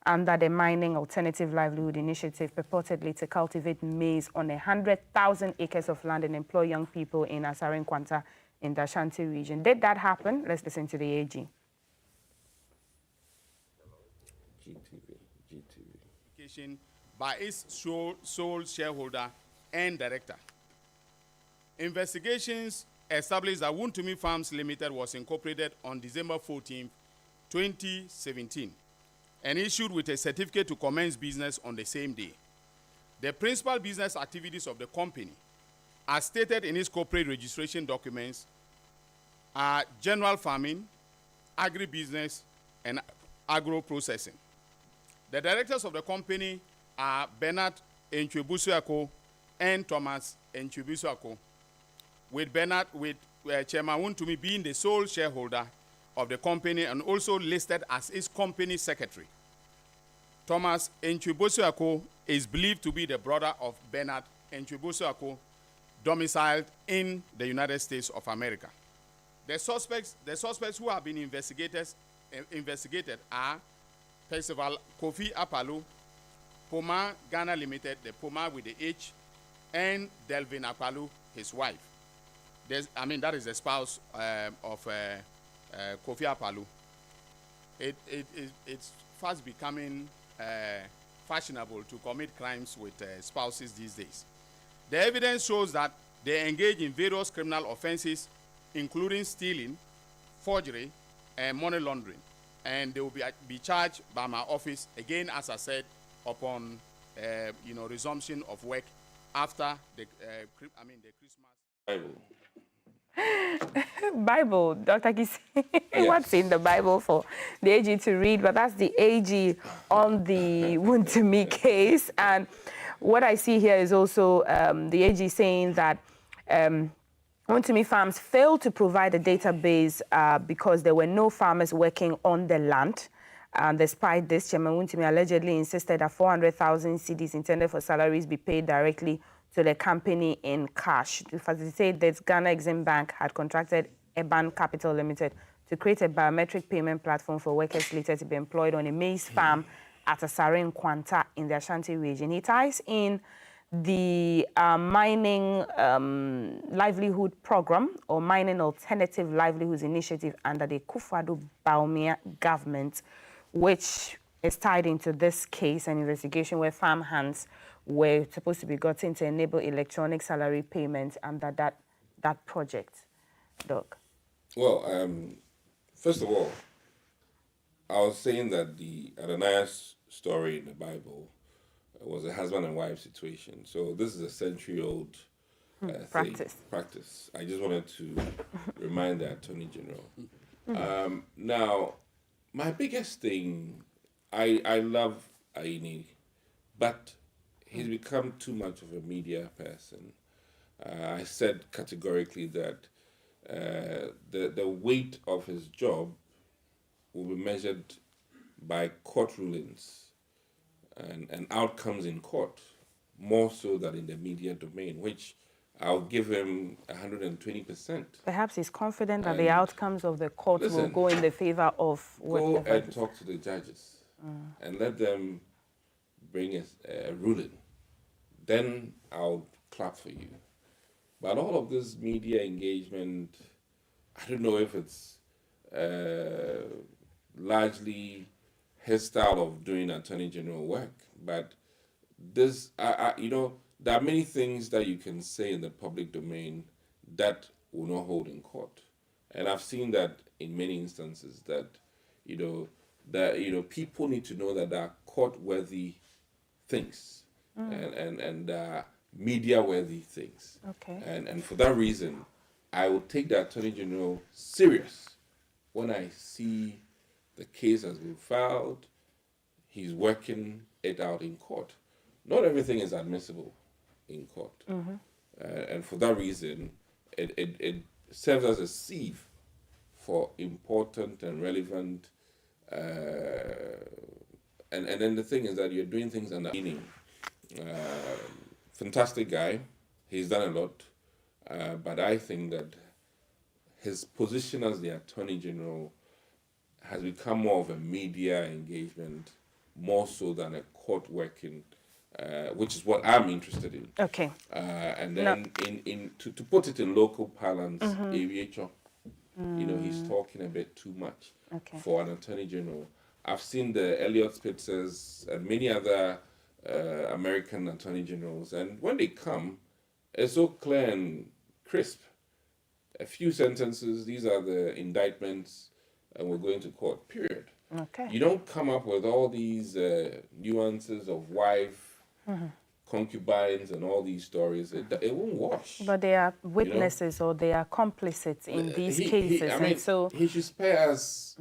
under the Mining Alternative Livelihood Initiative, purportedly to cultivate maize on 100,000 acres of land and employ young people in Asare Nkwanta in the Ashanti region. Did that happen? Let's listen to the AG. By its sole shareholder and director. Investigations established that Wontumi Farms Limited was incorporated on December 14, 2017, and issued with a certificate to commence business on the same day. The principal business activities of the company, as stated in its corporate registration documents, are general farming, agribusiness, and agro-processing. The directors of the company are Bernard Antwi Bosiako and Thomas Antwi Bosiako, with Chairman Wontumi being the sole shareholder of the company and also listed as its company secretary. Thomas Antwi Bosiako is believed to be the brother of Bernard Antwi Bosiako, domiciled in the United States of America. The suspects who have been investigated are Percival Kofi Akpaloo, Poma Ghana Limited, the Poma with the H, and Delvin Akpaloo, his wife. That is the spouse of Kofi Akpaloo. It's fast becoming fashionable to commit crimes with spouses these days. The evidence shows that they engage in various criminal offenses, including stealing, forgery, and money laundering. And they will be charged by my office, again, as I said, upon resumption of work after the Christmas. Bible, Dr. Kisi. Yes. What's in the Bible for the AG to read? But that's the AG on the Wontumi case. And what I see here is also the AG saying that Wontumi Farms failed to provide a database because there were no farmers working on the land. Despite this, Chairman Wontumi allegedly insisted that 400,000 cedis intended for salaries be paid directly to the company in cash. To facilitate this, Ghana Exim Bank had contracted Eban Capital Limited to create a biometric payment platform for workers later to be employed on a maize farm at Asare Nkwanta in the Ashanti region. He ties in the mining livelihood program or mining alternative livelihoods initiative under the Kufuor Bawumia government, which is tied into this case and investigation where farm hands were supposed to be gotten to enable electronic salary payments under that project. Doc. Well, first of all, I was saying that the Ananias story in the Bible was a husband and wife situation. So this is a century-old practice. I just wanted to remind the Attorney General. Now, my biggest thing, I love Aini, but he's become too much of a media person. I said categorically that the weight of his job will be measured by court rulings and outcomes in court, more so than in the media domain, which I'll give him 120%. Perhaps he's confident that the outcomes of the court will go in the favor of go and talk to the judges and let them bring a ruling. Then I'll clap for you. But all of this media engagement, I don't know if it's largely his style of doing Attorney General work, but this, there are many things that you can say in the public domain that will not hold in court, and I've seen that in many instances. That people need to know that there are court-worthy things and media-worthy things. Okay. And for that reason, I will take the Attorney General serious when I see the case has been filed, he's working it out in court. Not everything is admissible in court. And for that reason, it serves as a sieve for important and relevant, and then the thing is that you're doing things under meaning. Fantastic guy, he's done a lot, but I think that his position as the Attorney General has become more of a media engagement, more so than a court working, which is what I'm interested in. Okay. And then to put it in local parlance, AVHO, he's talking a bit too much for an Attorney General. I've seen the Elliot Spitzers and many other American Attorney Generals, and when they come, it's so clear and crisp. A few sentences, these are the indictments, and we're going to court, period. Okay. You don't come up with all these nuances of wife, concubines, and all these stories. It won't wash. But they are witnesses or they are complicit in these cases. So he should spare us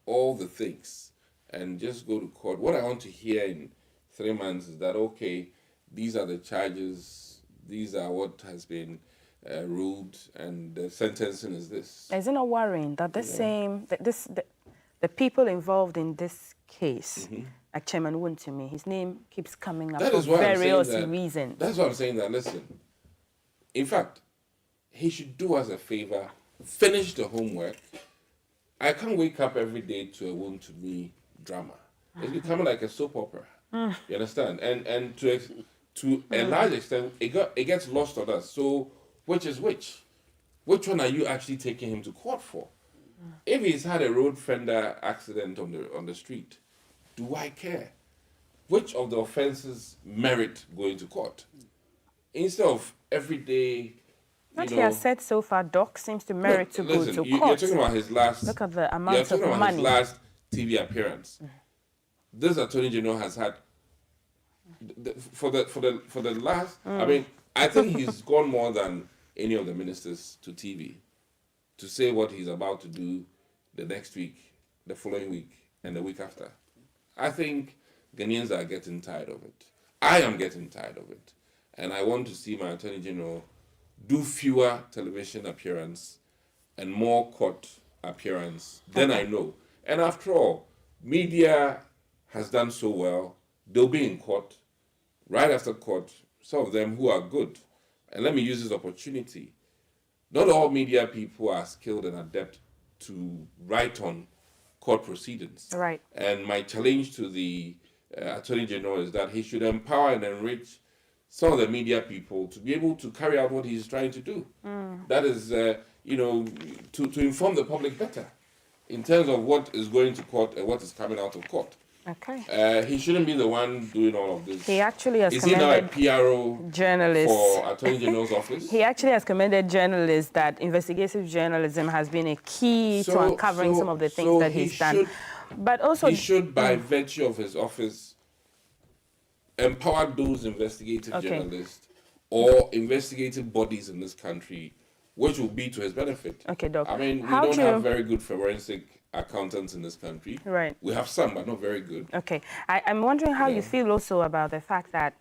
all the things and just go to court. What I want to hear in 3 months is that, okay, these are the charges, these are what has been ruled, and the sentencing is this. Is it not worrying that the people involved in this case, like Chairman Wontumi, his name keeps coming up for various reasons? That's why I'm saying that, listen, in fact, he should do us a favor, finish the homework. I can't wake up every day to a Wontumi drama. It's becoming like a soap opera. You understand? And to a large extent, it gets lost on us. So, which is which? Which one are you actually taking him to court for? If he's had a road fender accident on the street, do I care? Which of the offenses merit going to court? Instead of every day, what he has said so far, Doc, seems to merit to go to court. You're talking about his last. Look at the amount of money. His last TV appearance. This Attorney General has had for the last. I mean, I think he's gone more than any of the ministers to TV to say what he's about to do the next week, the following week, and the week after. I think Ghanaians are getting tired of it. I am getting tired of it. And I want to see my Attorney General do fewer television appearances and more court appearance. Then I know. And after all, media has done so well. They'll be in court. Right after court, some of them who are good. And let me use this opportunity. Not all media people are skilled and adept to write on court proceedings. Right. And my challenge to the Attorney General is that he should empower and enrich some of the media people to be able to carry out what he's trying to do. That is, to inform the public better in terms of what is going to court and what is coming out of court. Okay. He shouldn't be the one doing all of this. He actually has commended PRO journalists for Attorney General's office. He actually has commended journalists that investigative journalism has been a key to uncovering some of the things that he's done. But also, he should, by virtue of his office, empower those investigative journalists or investigative bodies in this country, which will be to his benefit. Okay, Doc. I mean, we How don't do you- have very good forensic accountants in this country. Right. We have some, but not very good. Okay. I'm wondering how you feel also about the fact that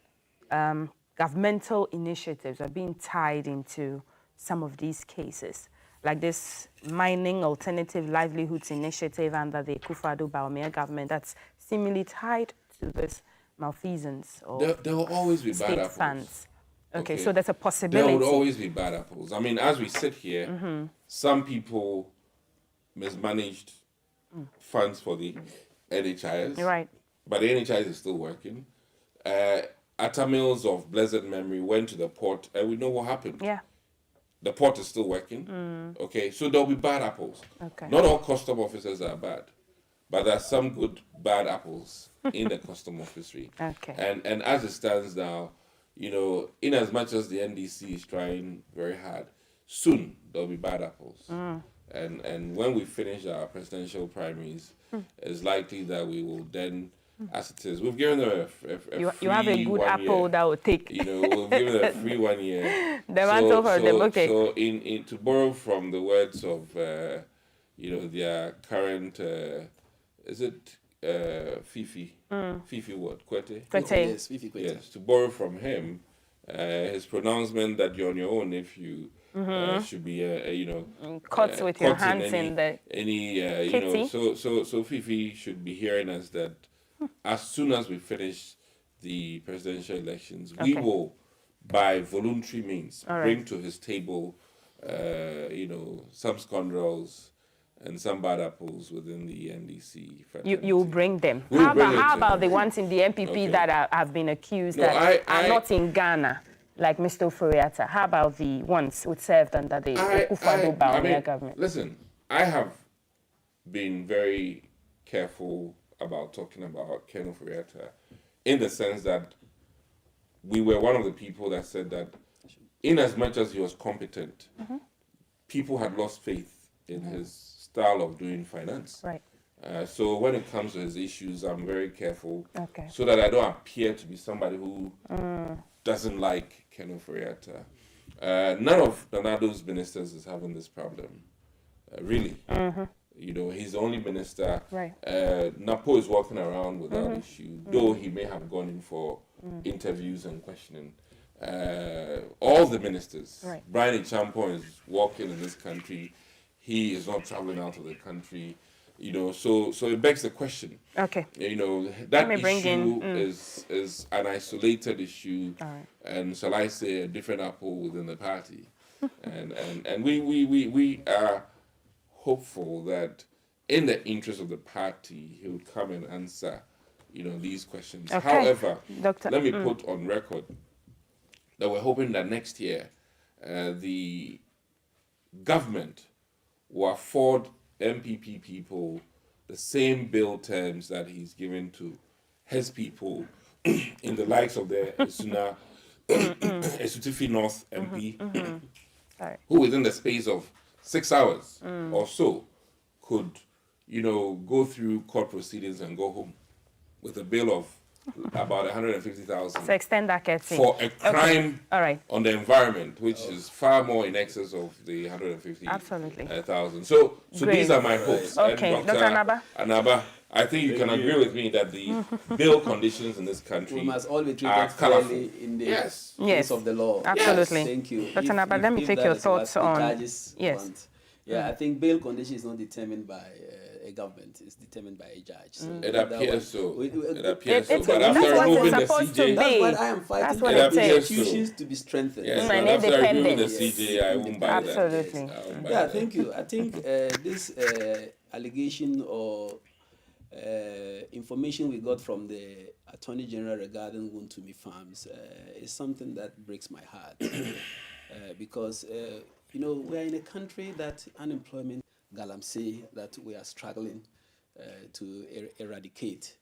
governmental initiatives are being tied into some of these cases, like this mining alternative livelihoods initiative under the Akufo-Addo Bawumia government that's seemingly tied to this malfeasance or There will always be bad state apples. funds. Okay, Okay. so there's a possibility. There would always be bad apples. I mean, as we sit here, some people mismanaged funds for the NHIS. Right. But the NHIS is still working. Atta Mills of blessed memory went to the port, and we know what happened. Yeah. The port is still working. Okay, so there'll be bad apples. Okay. Not all custom officers are bad, but there are some good bad apples in the custom officery. Okay. And as it stands now, you know, in as much as the NDC is trying very hard, soon there'll be bad apples. And when we finish our presidential primaries, it's likely that we will then, as it is, we've given them a You have a free good 1 apple year. that will take. You know, we've given them a free 1 year. The mantle for them, okay. So to borrow from the words of, you know, their current, is it Fifi? Fifi what? Kwete? Kwete. Yes, Fifi Kwete. Yes, to borrow from him, his pronouncement that you're on your own if you should be, you know, Cuts with your caught hands in the any, you kitty. know, so Fifi should be hearing us that as soon as we finish the presidential elections, we Okay. will, by voluntary means, All right. bring to his table, you know, some scoundrels and some bad apples within the NDC. You will bring them. We'll How bring about, it how to about them. the ones in the MPP Okay. that have been accused No, that I- are not in Ghana, like Mr. Furiata? How about the ones who served under the Akufo-Addo Bawumia government? Listen, I have been very careful about talking about Ken Ofori-Atta in the sense that we were one of the people that said that in as much as he was competent, people had lost faith in his style of doing finance. Right. So when it comes to his issues, I'm very careful Okay. so that I don't appear to be somebody who doesn't like Ken Ofori-Atta. None of Nanado's ministers is having this problem, really. You know, he's the only minister. Right. Napo is walking around without issue, though he may have gone in for interviews and questioning. All the ministers. Right. Brian Champon is walking in this country. He is not traveling out of the country. You know, so it begs the question. Okay. You know, that me bring issue in, is an isolated issue, All right. and shall I say a different apple within the party, and we are hopeful that in the interest of the party he would come and answer, you know, these questions. Okay. However, Doctor, let me put on record that we're hoping that next year the government will afford MPP people the same bill terms that he's given to his people in the likes of the Esuna, Esutufi North MP, Sorry. who within the space of 6 hours or so could, you know, go through court proceedings and go home with a bill of about 150,000 So extend that curtain. for a crime All right. on the environment, which is far more in excess of the 150,000. Absolutely. So Great. these are my hopes. Okay, And Dr. Anaba? Anaba, I think you can agree with me that the bill conditions in this country We must all be are treated colorful. fairly in the Yes. face Yes. of the law. Absolutely. Thank you. Dr. Naba, let me take that your is what thoughts the on- judges yes. want. Yeah, I think bail condition is not determined by a government; it's determined by a judge. So It that appears one- so. It It- appears so. it's- But that's after what it's removing the supposed to CJ, be. That's what I am fighting That's for. what it The appears so. institutions to be strengthened. yes, Mm, but and after removing the independence. CJ, I won't buy that. Absolutely. Yes, I won't buy Yeah, that. thank you. I think this allegation or information we got from the Attorney General regarding Wontumi Farms is something that breaks my heart because you know, we are in a country that unemployment galamsey that we are struggling to eradicate,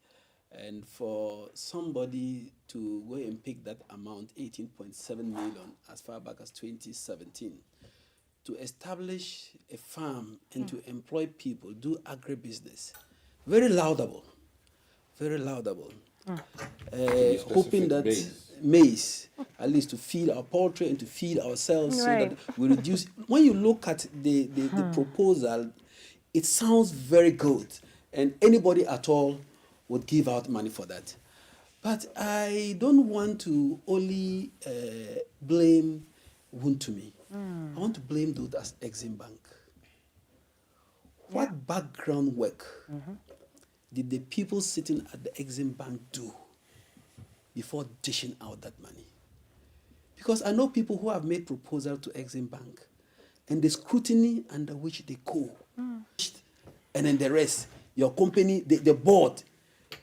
and for somebody to go and pick that amount, 18.7 million, as far back as 2017. To establish a farm and to employ people, do agribusiness, very laudable, very laudable. Hoping that maize, at least to feed our poultry and to feed ourselves, Right. so that we reduce. When you look at the proposal, it sounds very good, and anybody at all would give out money for that. But I don't want to only blame Wontumi. I want to blame those as Exim Bank. What background work did the people sitting at the Exim Bank do before dishing out that money? Because I know people who have made proposals to Exim Bank, and the scrutiny under which they go, and then the rest, your company, the board,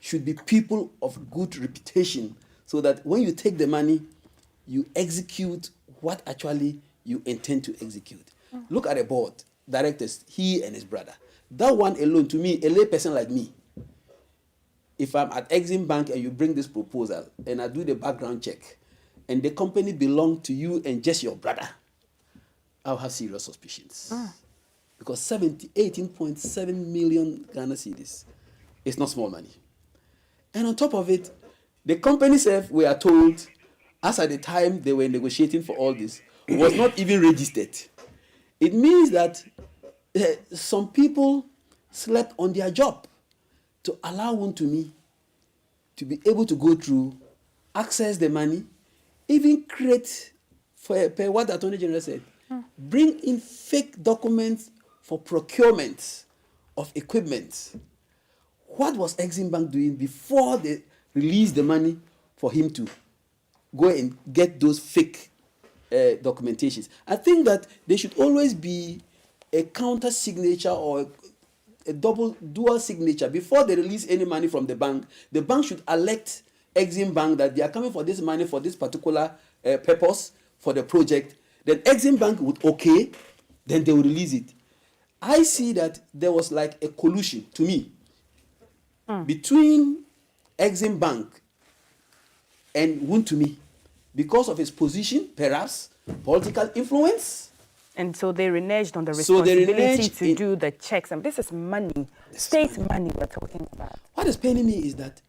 should be people of good reputation, so that when you take the money, you execute what actually you intend to execute. Look at the board, directors, he and his brother. That one alone, to me, a lay person like me, if I'm at Exim Bank and you bring this proposal and I do the background check and the company belongs to you and just your brother, I'll have serious suspicions. Because 18.7 million Ghana cedis is not small money. And on top of it, the company itself, we are told, as at the time they were negotiating for all this, was not even registered. It means that some people slept on their job to allow Wontumi to be able to go through, access the money, even create, for what the Attorney General said, bring in fake documents for procurement of equipment. What was Exim Bank doing before they released the money for him to go and get those fake documentations? I think that there should always be a counter signature or a dual signature before they release any money from the bank. The bank should elect Exim Bank that they are coming for this money for this particular purpose for the project. Then Exim Bank would okay, then they will release it. I see that there was like a collusion, to me, between Exim Bank and Wontumi because of his position, perhaps, political influence. And so they reneged on the So they responsibility reneged to do the checks. And this is money, state money we're talking about. What is paining me is that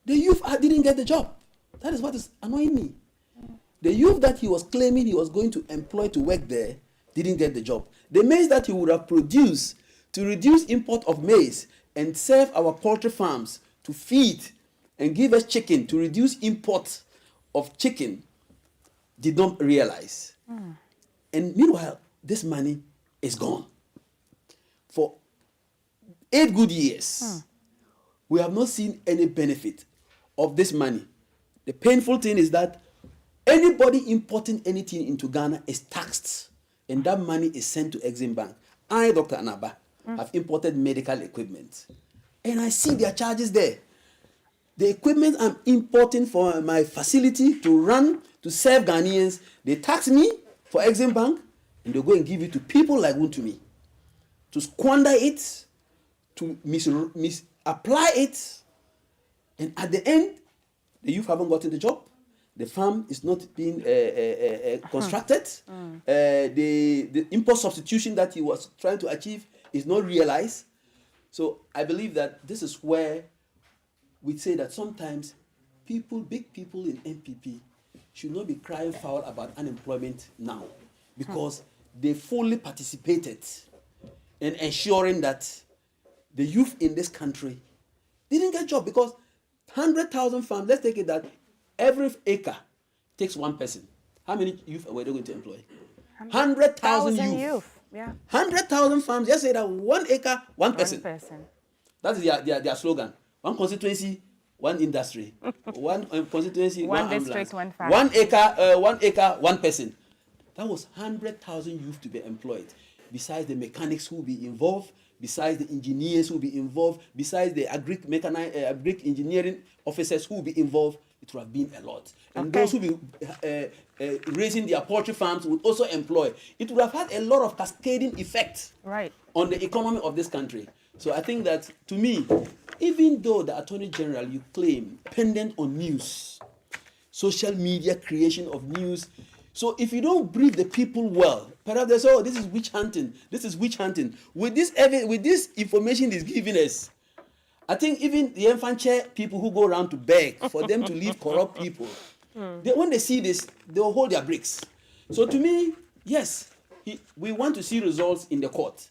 the youth didn't get the job. That is what is annoying me. The youth that he was claiming he was going to employ to work there didn't get the job. The maize that he would have produced to reduce import of maize and serve our poultry farms to feed and give us chicken to reduce import of chicken did not realize. And meanwhile, this money is gone. For 8 good years, we have not seen any benefit of this money. The painful thing is that anybody importing anything into Ghana is taxed, and that money is sent to Exim Bank. I, Dr. Anaba, have imported medical equipment, and I see their charges there. The equipment I'm importing for my facility to run, to serve Ghanaians, they tax me for Exim Bank, and they go and give it to people like Wontumi to squander it, to misapply it, and at the end, the youth haven't gotten the job. The farm is not being constructed. The import substitution that he was trying to achieve is not realized. So I believe that this is where we say that sometimes people, big people in NPP, should not be crying foul about unemployment now, because they fully participated in ensuring that the youth in this country didn't get a job, because 100,000 farms, let's take it that every acre takes one person. How many youth were they going to employ? 100,000 youth. Yeah. 100,000 farms, just say that 1 acre, one person. One person. That is their slogan. One constituency, one industry. One constituency, One one district, ambulance. one farm. 1 acre, one person. That was 100,000 youth to be employed. Besides the mechanics who will be involved, besides the engineers who will be involved, besides the agric engineering officers who will be involved, it would have been a lot. And those who will be raising their poultry farms would also employ. It would have had a lot of cascading effects on the economy of this country. So I think that, to me, even though the Attorney General, you claim, dependent on news, social media creation of news, so if you don't brief the people well, perhaps they say, oh, this is witch hunting. This is witch hunting. With this information he's giving us, I think even the Enfanche people who go around to beg for them to leave corrupt people, when they see this, they'll hold their brakes. So to me, yes, we want to see results in the court,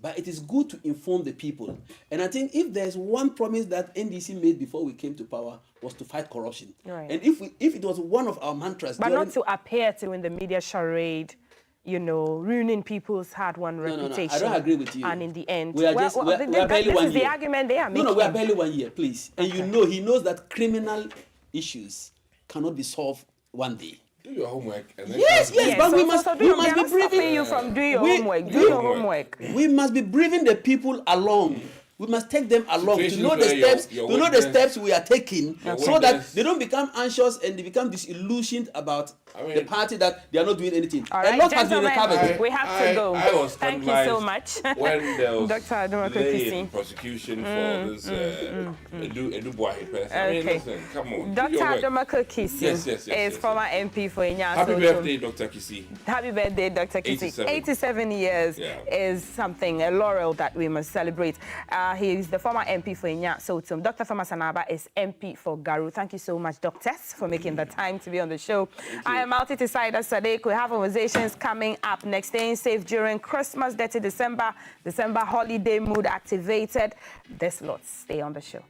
but it is good to inform the people. And I think if there's one promise that NDC made before we came to power was to fight corruption. Right. And if it was one of our mantras, but not to appear to in the media charade, you know, ruining people's hard-won reputation. No, I don't agree with you. And in the end, we are barely 1 year. This is the argument they are making. No, we are barely 1 year, please. And you know, he knows that criminal issues cannot be solved one day. Do your homework. And then Yes, but we must be briefing you from doing your homework. Do your homework. We must be briefing the people along. We must take them along to know the steps. To know the steps we are taking, so that they don't become anxious and they become disillusioned about the party that they are not doing anything. All right, a lot has been recovered. We have to go. I was Thank you so much. When there was Dr. Adomako delay Kissi. in prosecution for this Edu Boahi person. I mean, Okay. listen, come on. Dr. do your work. Adomako Kissi Yes, former MP for Inya. Happy birthday, Dr. Kissi. Happy birthday, Dr. Kissi. 87. 87 years is something, a laurel that we must celebrate. He is the former MP for Inya Sotum. Dr. Thomas Anaba is MP for Garu. Thank you so much, doctors, for making the time to be on the show. I am Alti Tisaida Sadiq. We have conversations coming up next. Staying safe during Christmas, 30 December holiday mood activated. There's lots. Stay on the show.